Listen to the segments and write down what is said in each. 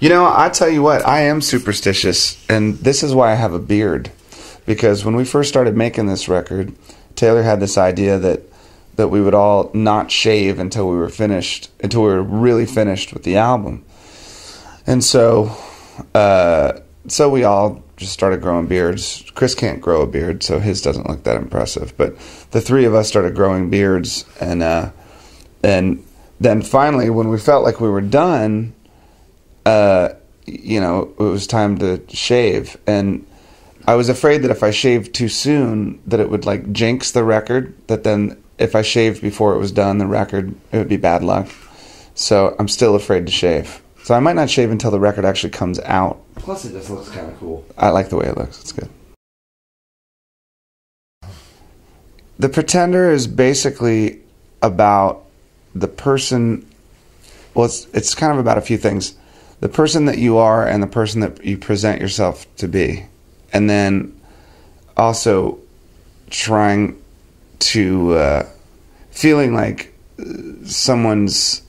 You know, I tell you what, I am superstitious, and this is why I have a beard. Because when we first started making this record, Taylor had this idea that we would all not shave until we were really finished with the album. And so we all just started growing beards. Chris can't grow a beard, so his doesn't look that impressive. But the three of us started growing beards, and then finally, when we felt like we were done, it was time to shave. And I was afraid that if I shaved too soon, that it would like jinx the record. That then, if I shaved before it was done, the record, it would be bad luck. So I'm still afraid to shave. So I might not shave until the record actually comes out. Plus, it just looks kind of cool. I like the way it looks. It's good. The Pretender is basically about the person. Well, it's kind of about a few things. The person that you are and the person that you present yourself to be. And then also trying to, feeling like someone's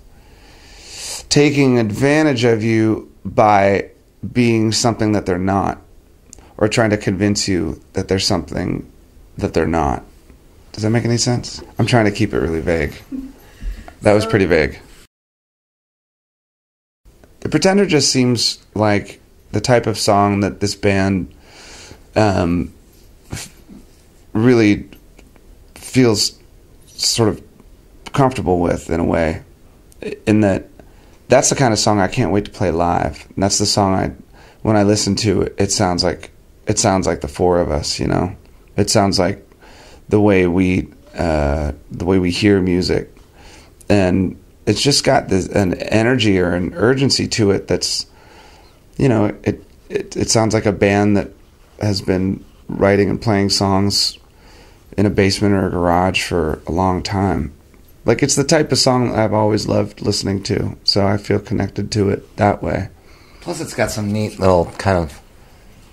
taking advantage of you by being something that they're not, or trying to convince you that there's something that they're not. Does that make any sense? I'm trying to keep it really vague. That was pretty vague. The Pretender just seems like the type of song that this band really feels sort of comfortable with, in a way, in that that's the kind of song I can't wait to play live. And that's the song when I listen to it, it sounds like the four of us, you know. It sounds like the way we hear music, and it's just got an energy or an urgency to it that's, you know, it sounds like a band that has been writing and playing songs in a basement or a garage for a long time. Like, it's the type of song that I've always loved listening to, so I feel connected to it that way. Plus, it's got some neat little kind of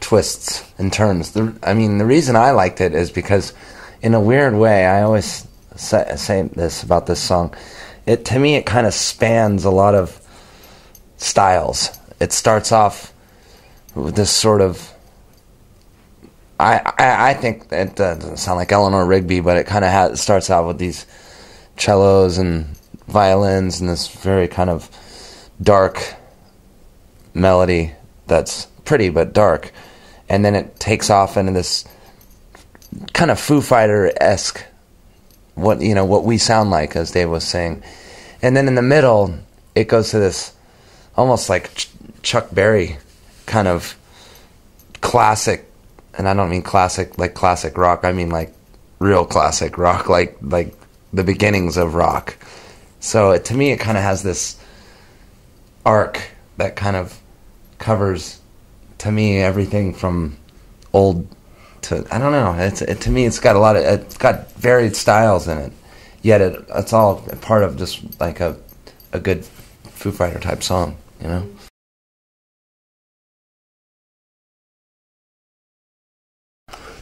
twists and turns. The reason I liked it is because, in a weird way, I always say this about this song, to me, it kind of spans a lot of styles. It starts off with this sort of, I think it doesn't sound like Eleanor Rigby, but it kind of starts out with these cellos and violins and this very kind of dark melody that's pretty but dark, and then it takes off into this kind of Foo Fighter-esque, what we sound like, as Dave was saying, and then in the middle it goes to this almost like Chuck Berry kind of classic, and I don't mean classic like classic rock, I mean like real classic rock, like the beginnings of rock. So to me, it kind of has this arc that kind of covers, to me, everything from old to, I don't know. To me, it's got varied styles in it. Yet it's all part of just like a good Foo Fighter type song, you know.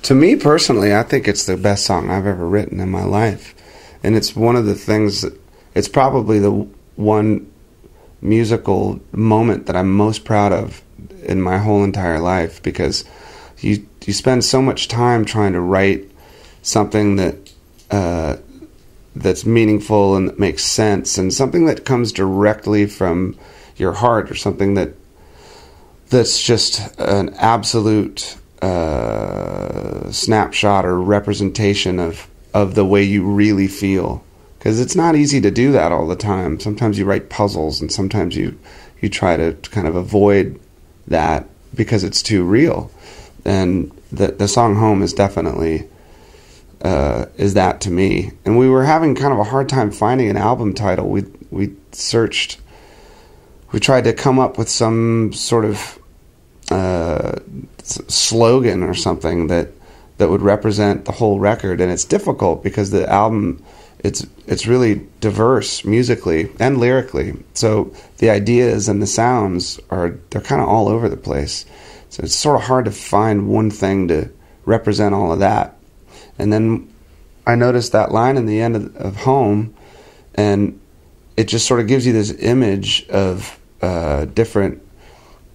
To me personally, I think it's the best song I've ever written in my life. And it's one of the things it's probably the one musical moment that I'm most proud of in my whole entire life, because you spend so much time trying to write something that that's meaningful and that makes sense, and something that comes directly from your heart, or something that's just an absolute snapshot or representation of the way you really feel. Because it's not easy to do that all the time. Sometimes you write puzzles, and sometimes you try to kind of avoid that because it's too real. And the song Home is definitely is that to me. And we were having kind of a hard time finding an album title. We searched, we tried to come up with some sort of slogan or something that would represent the whole record, and it's difficult because the album, it's really diverse musically and lyrically. So the ideas and the sounds they're kind of all over the place. So it's sort of hard to find one thing to represent all of that. And then I noticed that line in the end of Home, and it just sort of gives you this image of different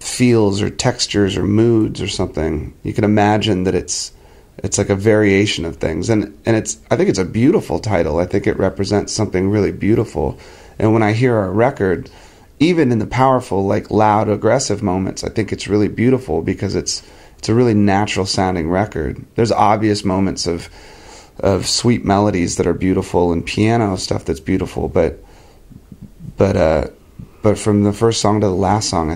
feels or textures or moods or something. You can imagine that it's like a variation of things, and I think it's a beautiful title. I think it represents something really beautiful. And when I hear our record, even in the powerful, like loud, aggressive moments, I think it's really beautiful because it's a really natural sounding record. There's obvious moments of sweet melodies that are beautiful and piano stuff that's beautiful, but from the first song to the last song, I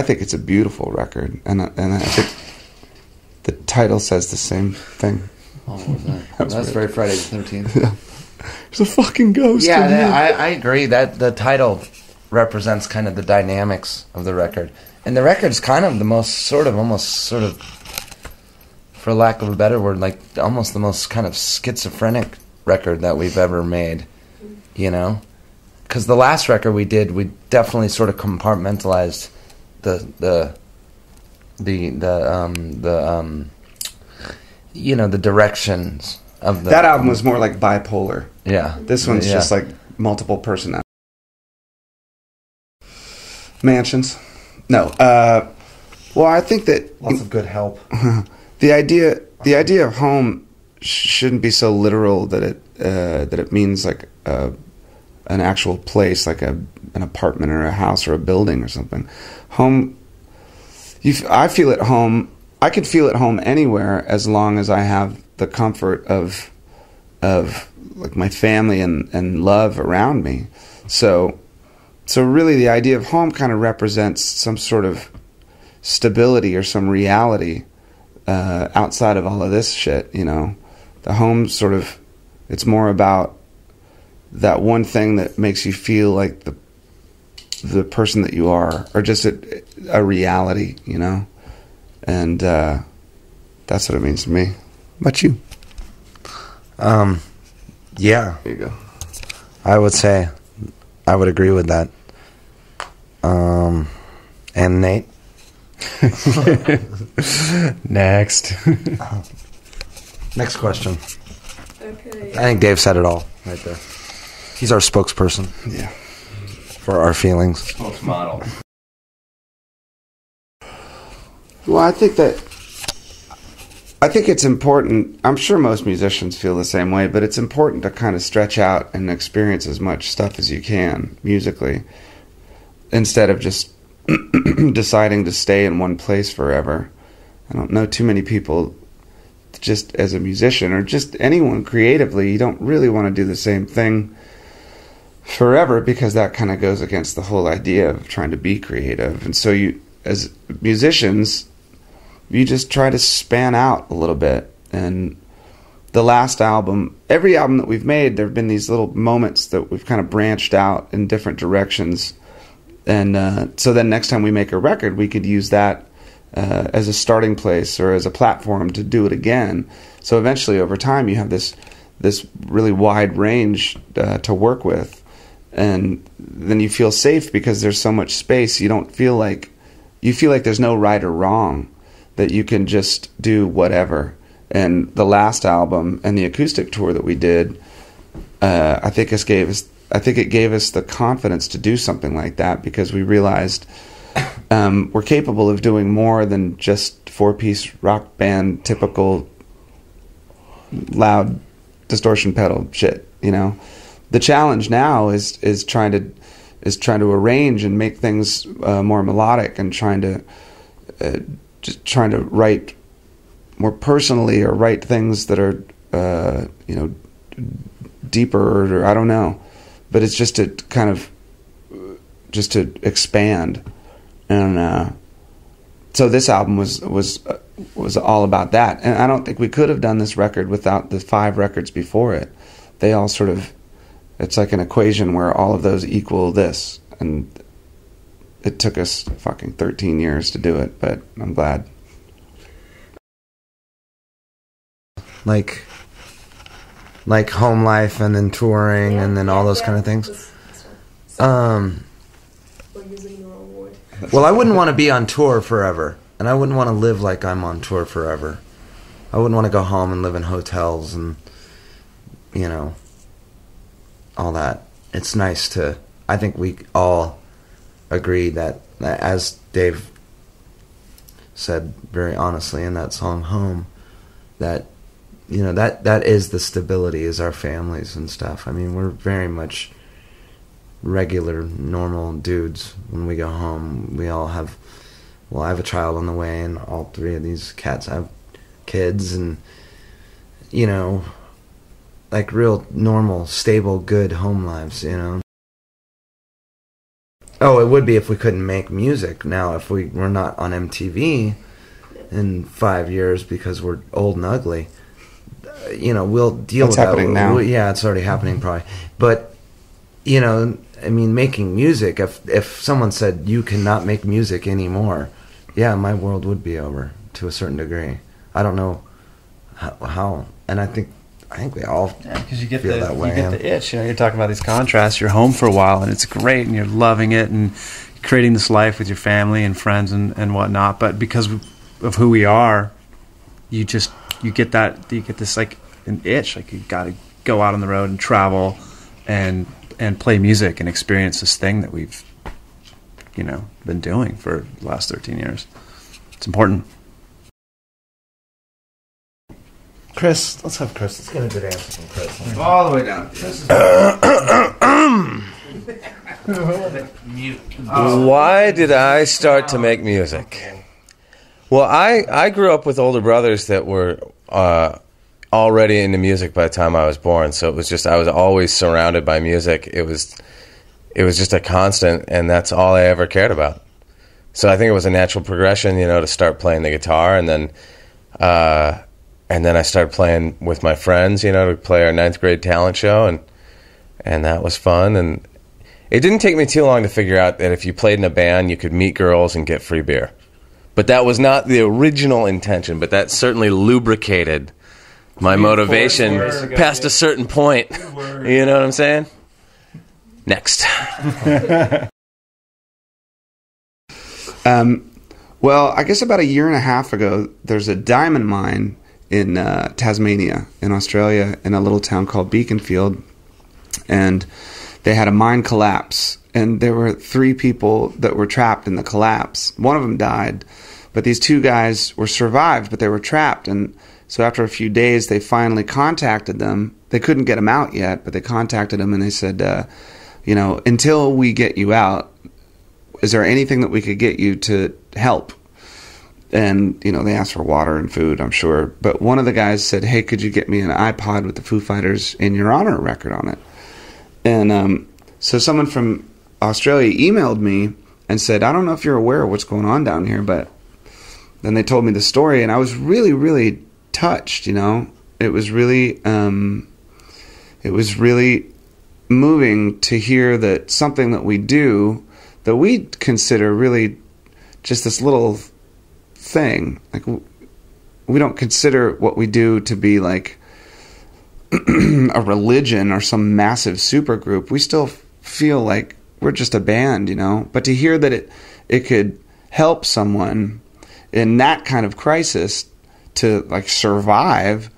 think it's a beautiful record, and I think the title says the same thing. Oh, what was that? That's very Friday the 13th. Yeah. There's a fucking ghost. Yeah, I agree that the title represents kind of the dynamics of the record, and the record's kind of the most almost sort of, for lack of a better word, like almost the most kind of schizophrenic record that we've ever made, you know? Because the last record we did, we definitely sort of compartmentalized the you know, the directions of that album was more like bipolar. Yeah. This one's just like multiple personality. Mansions. No. Well, I think that lots of good help. The idea of home shouldn't be so literal that it means like an actual place, like an apartment or a house or a building or something. Home. I feel at home. I could feel at home anywhere as long as I have the comfort of like my family and love around me. So really, the idea of home kind of represents some sort of stability or some reality outside of all of this shit, you know. The home sort of, it's more about that one thing that makes you feel like the person that you are, or just a reality, you know. And that's what it means to me. How about you? Yeah. There you go. I would say I would agree with that. And Nate? Next. Next question. Okay. I think Dave said it all right there. He's our spokesperson. Yeah. For our feelings. Spokesmodel. Well, I think it's important. I'm sure most musicians feel the same way, but it's important to kind of stretch out and experience as much stuff as you can musically, instead of just deciding to stay in one place forever. I don't know too many people, just as a musician or just anyone creatively, you don't really want to do the same thing forever, because that kind of goes against the whole idea of trying to be creative. And so you, as musicians, you just try to span out a little bit. And the last album, every album that we've made, there have been these little moments that we've kind of branched out in different directions. And so then next time we make a record, we could use that as a starting place or as a platform to do it again. So eventually, over time, you have this really wide range to work with. And then you feel safe because there's so much space. You don't feel like, you feel like there's no right or wrong, that you can just do whatever. And the last album and the acoustic tour that we did, I think it gave us the confidence to do something like that, because we realized we're capable of doing more than just 4-piece rock band typical loud distortion pedal shit, you know. The challenge now is trying to arrange and make things more melodic, and trying to write more personally, or write things that are deeper, or I don't know, but it's just to kind of just to expand. And so this album was all about that. And I don't think we could have done this record without the 5 records before it. They all sort of, it's like an equation where all of those equal this, and it took us fucking 13 years to do it, but I'm glad. Like home life, and then touring, and then all those kind of things. We're using the wrong word. Well, I wouldn't want to be on tour forever, and I wouldn't want to live like I'm on tour forever. I wouldn't want to go home and live in hotels and, you know, all that. It's nice to, I think we all agree that, as Dave said very honestly in that song Home, that that is the stability, is our families and stuff. I mean, we're very much regular, normal dudes when we go home. We all have, well, I have a child on the way, and all three of these cats have kids, and like real normal, stable, good home lives, Oh, it would be if we couldn't make music. Now, if we're not on MTV in 5 years because we're old and ugly, we'll deal with that. It's happening now. Yeah, it's already happening probably. But, I mean, making music, if someone said you cannot make music anymore, yeah, my world would be over to a certain degree. I don't know how. And I think we all because you feel get that way. You get the itch. You're talking about these contrasts. You're home for a while, and it's great, and you're loving it, and creating this life with your family and friends and whatnot. But because of who we are, you get this like an itch. Like you got to go out on the road and travel, and play music and experience this thing that we've been doing for the last 13 years. It's important. Chris, let's have Chris. Let's get a good answer from Chris. All the way down. Why did I start to make music? Well, I grew up with older brothers that were already into music by the time I was born, so it was just, I was always surrounded by music. It was just a constant, and that's all I ever cared about. So I think it was a natural progression, to start playing the guitar, and then I started playing with my friends, to play our 9th grade talent show, and that was fun. And it didn't take me too long to figure out that if you played in a band, you could meet girls and get free beer. But that was not the original intention, but that certainly lubricated my motivation past a certain point. You know what I'm saying? Next. Well, I guess about a year and a half ago, there's a diamond mine in Tasmania, in Australia, in a little town called Beaconfield, and they had a mine collapse, and there were 3 people that were trapped in the collapse. One of them died, but these 2 guys were survived, but they were trapped, and so after a few days, they finally contacted them. They couldn't get them out yet, but they contacted them, and they said, until we get you out, is there anything that we could get you to help? And, they asked for water and food, I'm sure. But one of the guys said, hey, could you get me an iPod with the Foo Fighters In Your Honor record on it? And so someone from Australia emailed me and said, I don't know if you're aware of what's going on down here, but then they told me the story, and I was really, really touched, It was really moving to hear that something that we do, that we consider really just this little thing, like we don't consider what we do to be like a religion or some massive super group. We still feel like we're just a band, but to hear that it could help someone in that kind of crisis to like survive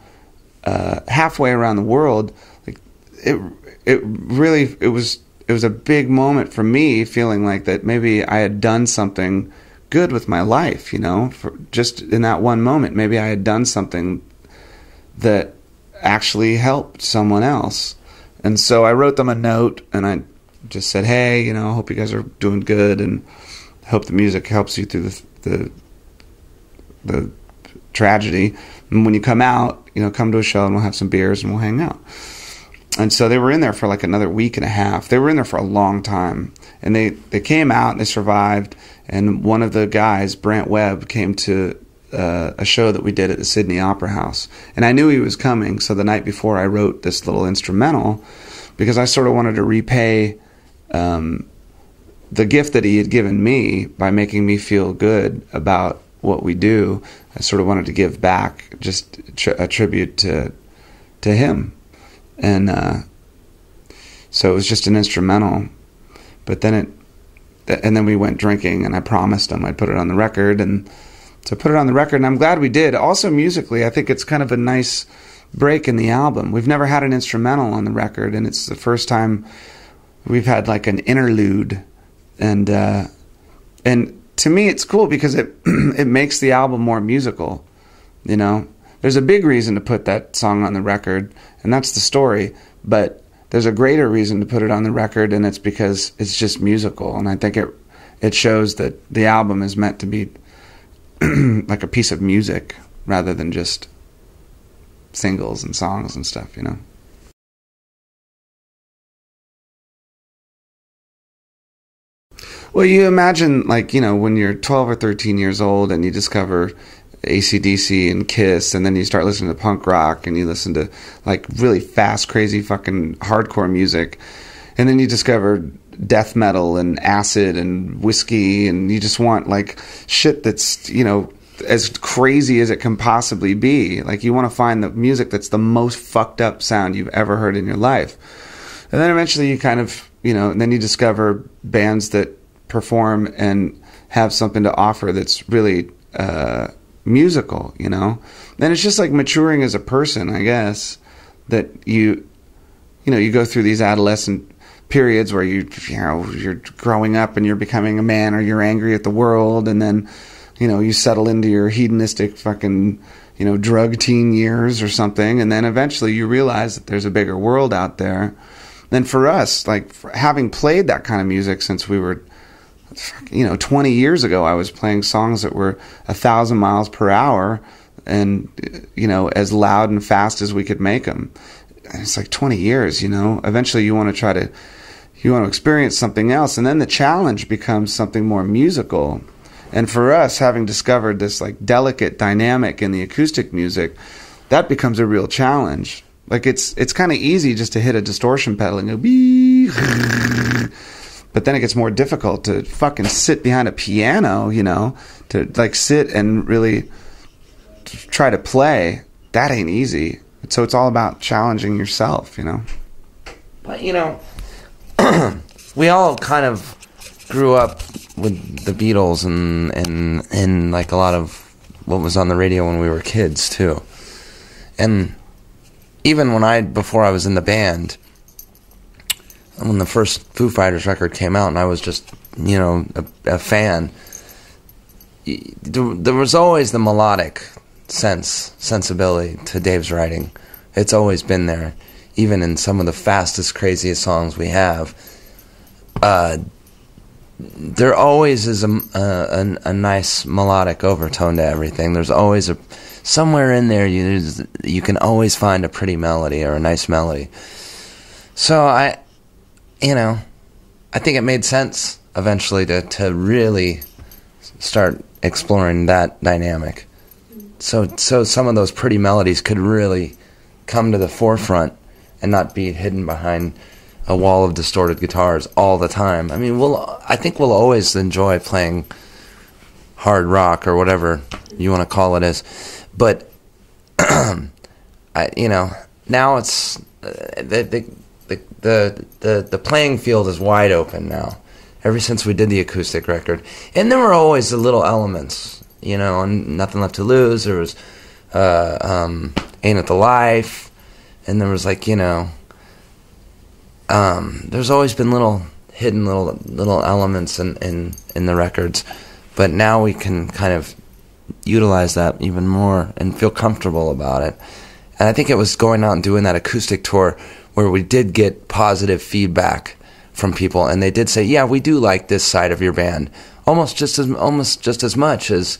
halfway around the world, like it was a big moment for me, feeling like that maybe I had done something good with my life, for just in that one moment. Maybe I had done something that actually helped someone else. And so I wrote them a note, and I just said, hey, I hope you guys are doing good, and I hope the music helps you through the tragedy. And when you come out, come to a show, and we'll have some beers, and we'll hang out. And so they were in there for like another week and a half. They were in there for a long time. And they came out, and they survived. And one of the guys, Brant Webb, came to a show that we did at the Sydney Opera House. And I knew he was coming, so the night before I wrote this little instrumental, because I sort of wanted to repay the gift that he had given me by making me feel good about what we do. I sort of wanted to give back, just a tribute to him. And so it was just an instrumental. But then then we went drinking, and I promised him I'd put it on the record, and so I put it on the record, and I'm glad we did. Also, musically, I think it's kind of a nice break in the album. We've never had an instrumental on the record, and it's the first time we've had like an interlude and to me it's cool because it it makes the album more musical. You know, there's a big reason to put that song on the record, and that's the story, but there's a greater reason to put it on the record, and it's because it's just musical. And I think it shows that the album is meant to be like a piece of music rather than just singles and songs and stuff, you know. Well, you imagine, like, you know, when you're 12 or 13 years old and you discover AC/DC and Kiss, and then you start listening to punk rock, and you listen to, like, really fast, crazy fucking hardcore music, and then you discover death metal and acid and whiskey, and you just want, like, shit that's, you know, as crazy as it can possibly be. Like, you want to find the music that's the most fucked up sound you've ever heard in your life. And then eventually you kind of, you know, and then you discover bands that perform and have something to offer that's really musical, you know. And it's just like maturing as a person, I guess, that you know, you go through these adolescent periods where you know, you're growing up and you're becoming a man, or you're angry at the world, and then, you know, you settle into your hedonistic fucking, you know, drug teen years or something, and then eventually you realize that there's a bigger world out there. Then for us, like, having played that kind of music since we were, you know, 20 years ago, I was playing songs that were 1,000 miles per hour and, you know, as loud and fast as we could make them. And it's like 20 years, you know. Eventually you want to experience something else, and then the challenge becomes something more musical. And for us, having discovered this, like, delicate dynamic in the acoustic music, that becomes a real challenge. Like, it's kind of easy just to hit a distortion pedal and go bee, but then it gets more difficult to fucking sit behind a piano, you know, to, like, sit and really try to play. That ain't easy. So it's all about challenging yourself, you know. But, you know, we all kind of grew up with the Beatles and like a lot of what was on the radio when we were kids too. And even before I was in the band, when the first Foo Fighters record came out and I was just, you know, a fan, there was always the melodic sensibility to Dave's writing. It's always been there. Even in some of the fastest, craziest songs we have, there always is a nice melodic overtone to everything. There's always somewhere in there you can always find a pretty melody or a nice melody. So I think it made sense eventually to really start exploring that dynamic. So some of those pretty melodies could really come to the forefront and not be hidden behind a wall of distorted guitars all the time. I mean, I think we'll always enjoy playing hard rock or whatever you want to call it as, but now it's the playing field is wide open now. Ever since we did the acoustic record, and there were always the little elements, you know, and Nothing Left to Lose. There was Ain't It the Life, and there was, like, you know, there's always been little hidden little elements in the records, but now we can kind of utilize that even more and feel comfortable about it. And I think it was going out and doing that acoustic tour where we did get positive feedback from people, and they did say, "Yeah, we do like this side of your band almost just as much as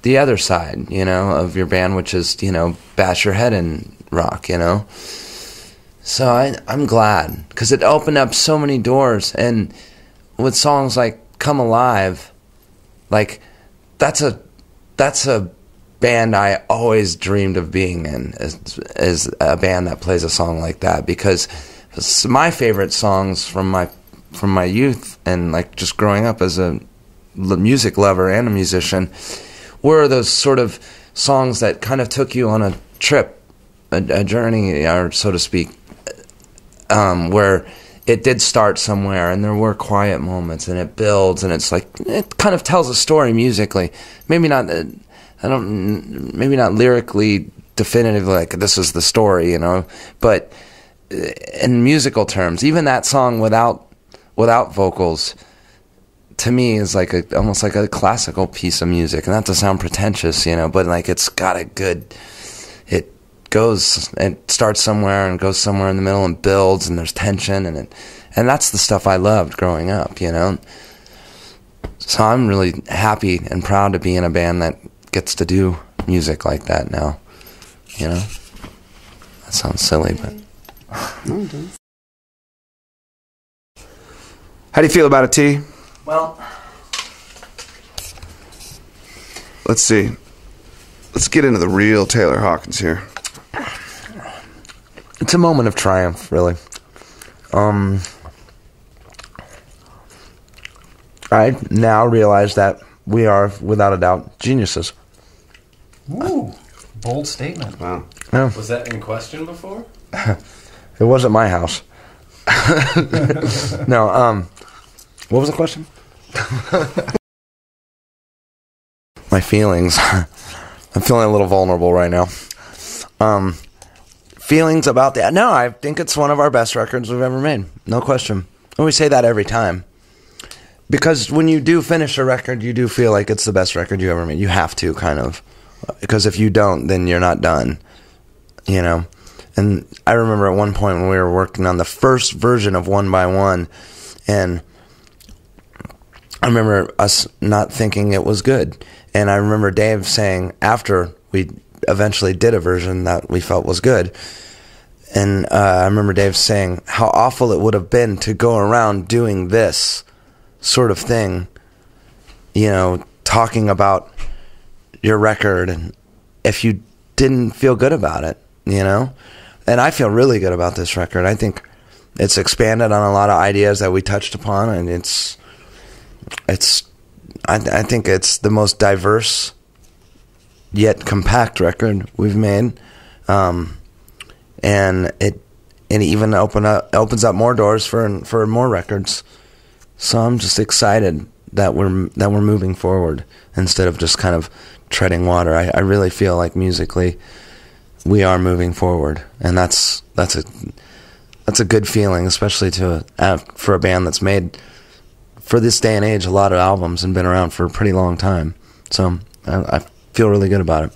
the other side, you know, of your band, which is, you know, bash your head in rock, you know." So I'm glad, because it opened up so many doors, and with songs like "Come Alive," like that's a band I always dreamed of being in, as a band that plays a song like that, because my favorite songs from my youth and, like, just growing up as a music lover and a musician were those sort of songs that kind of took you on a trip, a journey, or so to speak, where it did start somewhere and there were quiet moments and it builds and it's like, it kind of tells a story musically. Maybe not lyrically definitively, like this is the story, you know, but in musical terms, even that song without vocals to me is like almost like a classical piece of music, and not to sound pretentious, you know, but like it's got a good, it starts somewhere and goes somewhere in the middle and builds, and there's tension, and that's the stuff I loved growing up, you know. So I'm really happy and proud to be in a band that gets to do music like that now, you know. That sounds silly, but No, it doesn't. How do you feel about it, T? well, Let's see. Let's get into the real Taylor Hawkins here. it's a moment of triumph, really. I now realize that we are, without a doubt, geniuses. Ooh, bold statement. Wow. Yeah. Was that in question before? It wasn't my house. No, what was the question? My feelings. I'm feeling a little vulnerable right now. Feelings about that. No, I think it's one of our best records we've ever made. No question. And we say that every time. Because when you do finish a record, you do feel like it's the best record you ever made. You have to, kind of. Because if you don't, then you're not done. You know? And I remember at one point when we were working on the first version of One by One, and I remember us not thinking it was good. And I remember Dave saying, after we eventually did a version that we felt was good, and I remember Dave saying how awful it would have been to go around doing this sort of thing, you know, talking about your record, and if you didn't feel good about it, you know. And I feel really good about this record. I think it's expanded on a lot of ideas that we touched upon, and I think it's the most diverse yet compact record we've made, and it even opens up more doors for more records. So I'm just excited that we're moving forward instead of just kind of treading water. I really feel like musically we are moving forward, and that's a good feeling, especially for a band that's made, for this day and age, a lot of albums and been around for a pretty long time. So I feel really good about it.